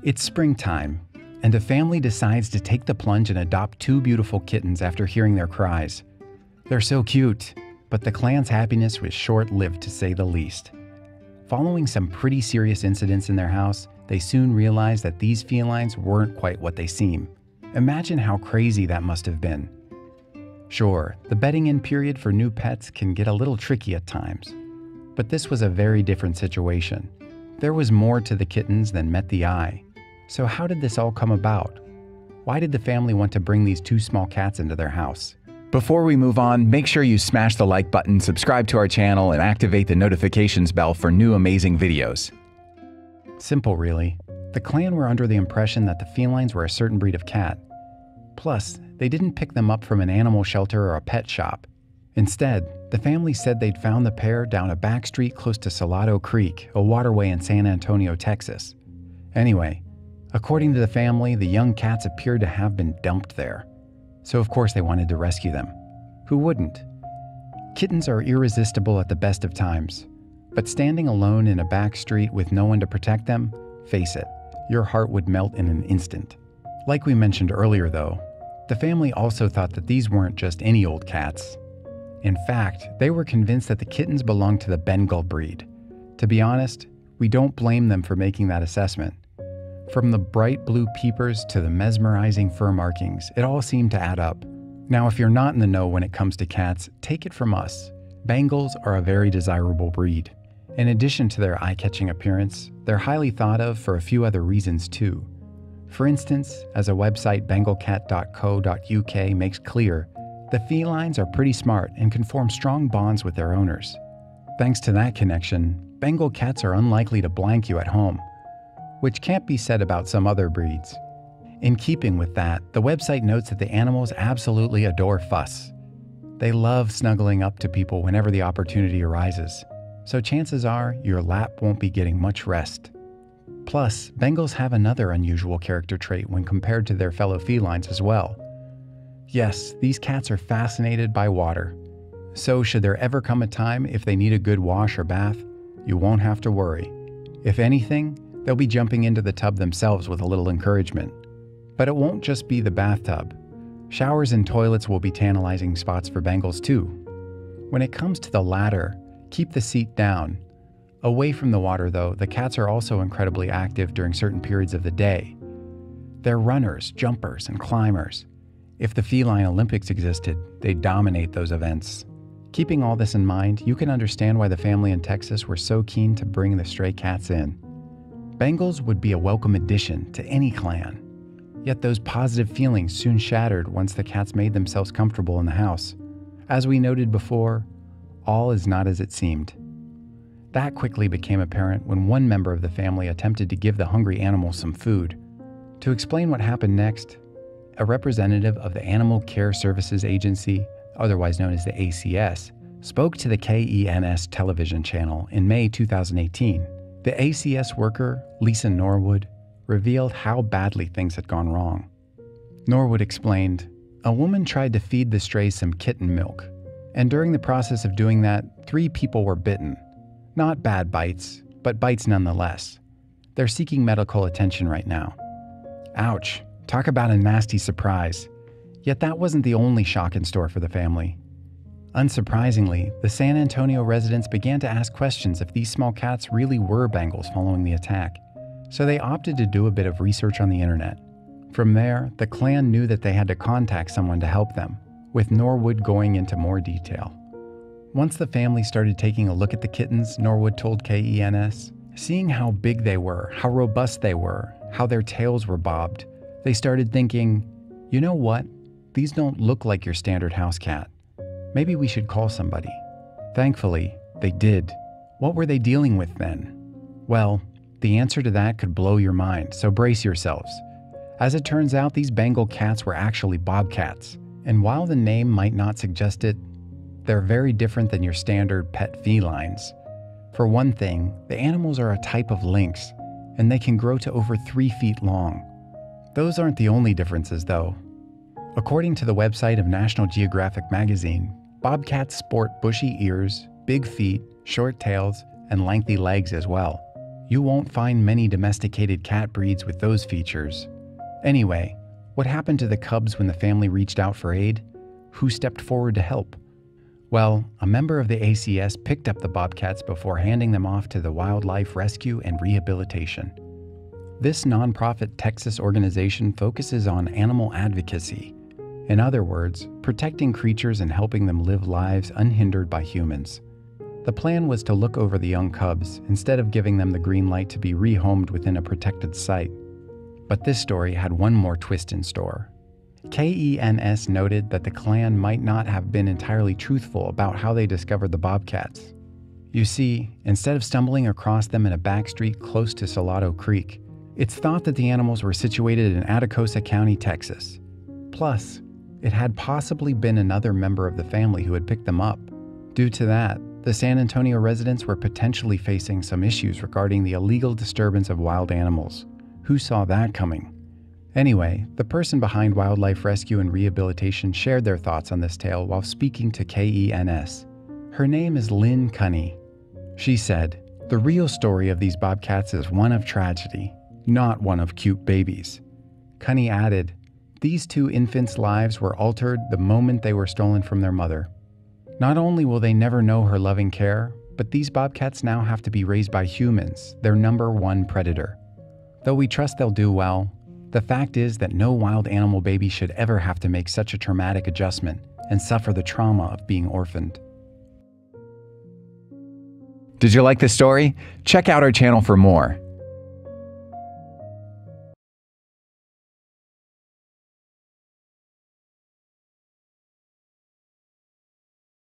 It's springtime, and a family decides to take the plunge and adopt two beautiful kittens after hearing their cries. They're so cute, but the clan's happiness was short-lived to say the least. Following some pretty serious incidents in their house, they soon realized that these felines weren't quite what they seem. Imagine how crazy that must have been. Sure, the bedding-in period for new pets can get a little tricky at times, but this was a very different situation. There was more to the kittens than met the eye. So how did this all come about? Why did the family want to bring these two small cats into their house? Before we move on, make sure you smash the like button, subscribe to our channel, and activate the notifications bell for new amazing videos. Simple, really. The clan were under the impression that the felines were a certain breed of cat. Plus, they didn't pick them up from an animal shelter or a pet shop. Instead, the family said they'd found the pair down a back street close to Salado Creek, a waterway in San Antonio, Texas. Anyway, according to the family, the young cats appeared to have been dumped there. So of course they wanted to rescue them. Who wouldn't? Kittens are irresistible at the best of times. But standing alone in a back street with no one to protect them, face it, your heart would melt in an instant. Like we mentioned earlier though, the family also thought that these weren't just any old cats. In fact, they were convinced that the kittens belonged to the Bengal breed. To be honest, we don't blame them for making that assessment. From the bright blue peepers to the mesmerizing fur markings, it all seemed to add up. Now, if you're not in the know when it comes to cats, take it from us. Bengals are a very desirable breed. In addition to their eye-catching appearance, they're highly thought of for a few other reasons too. For instance, as a website bengalcat.co.uk makes clear, the felines are pretty smart and can form strong bonds with their owners. Thanks to that connection, Bengal cats are unlikely to blank you at home, which can't be said about some other breeds. In keeping with that, the website notes that the animals absolutely adore fuss. They love snuggling up to people whenever the opportunity arises, so chances are your lap won't be getting much rest. Plus, Bengals have another unusual character trait when compared to their fellow felines as well. Yes, these cats are fascinated by water. So should there ever come a time if they need a good wash or bath, you won't have to worry. If anything, they'll be jumping into the tub themselves with a little encouragement. But it won't just be the bathtub. Showers and toilets will be tantalizing spots for Bengals too. When it comes to the latter, keep the seat down. Away from the water though, the cats are also incredibly active during certain periods of the day. They're runners, jumpers, and climbers. If the feline Olympics existed, they'd dominate those events. Keeping all this in mind, you can understand why the family in Texas were so keen to bring the stray cats in. Bengals would be a welcome addition to any clan. Yet those positive feelings soon shattered once the cats made themselves comfortable in the house. As we noted before, all is not as it seemed. That quickly became apparent when one member of the family attempted to give the hungry animals some food. To explain what happened next, a representative of the Animal Care Services Agency, otherwise known as the ACS, spoke to the KENS television channel in May 2018. The ACS worker, Lisa Norwood, revealed how badly things had gone wrong. Norwood explained, "A woman tried to feed the strays some kitten milk, and during the process of doing that, 3 people were bitten. Not bad bites, but bites nonetheless. They're seeking medical attention right now." Ouch, talk about a nasty surprise. Yet that wasn't the only shock in store for the family. Unsurprisingly, the San Antonio residents began to ask questions if these small cats really were Bengals following the attack, so they opted to do a bit of research on the internet. From there, the clan knew that they had to contact someone to help them, with Norwood going into more detail. Once the family started taking a look at the kittens, Norwood told KENS, seeing how big they were, how robust they were, how their tails were bobbed, they started thinking, you know what? These don't look like your standard house cat. Maybe we should call somebody. Thankfully, they did. What were they dealing with then? Well, the answer to that could blow your mind, so brace yourselves. As it turns out, these Bengal cats were actually bobcats, and while the name might not suggest it, they're very different than your standard pet felines. For one thing, the animals are a type of lynx, and they can grow to over 3 feet long. Those aren't the only differences though. According to the website of National Geographic magazine, bobcats sport bushy ears, big feet, short tails, and lengthy legs as well. You won't find many domesticated cat breeds with those features. Anyway, what happened to the cubs when the family reached out for aid? Who stepped forward to help? Well, a member of the ACS picked up the bobcats before handing them off to the Wildlife Rescue and Rehabilitation. This nonprofit Texas organization focuses on animal advocacy. In other words, protecting creatures and helping them live lives unhindered by humans. The plan was to look over the young cubs instead of giving them the green light to be rehomed within a protected site. But this story had one more twist in store. KENS noted that the clan might not have been entirely truthful about how they discovered the bobcats. You see, instead of stumbling across them in a back street close to Salado Creek, it's thought that the animals were situated in Atascosa County, Texas. Plus, it had possibly been another member of the family who had picked them up. Due to that, the San Antonio residents were potentially facing some issues regarding the illegal disturbance of wild animals. Who saw that coming? Anyway, the person behind Wildlife Rescue and Rehabilitation shared their thoughts on this tale while speaking to KENS. Her name is Lynn Cunney. She said, "The real story of these bobcats is one of tragedy, not one of cute babies." Cunney added, "These two infants' lives were altered the moment they were stolen from their mother. Not only will they never know her loving care, but these bobcats now have to be raised by humans, their number one predator. Though we trust they'll do well, the fact is that no wild animal baby should ever have to make such a traumatic adjustment and suffer the trauma of being orphaned." Did you like this story? Check out our channel for more.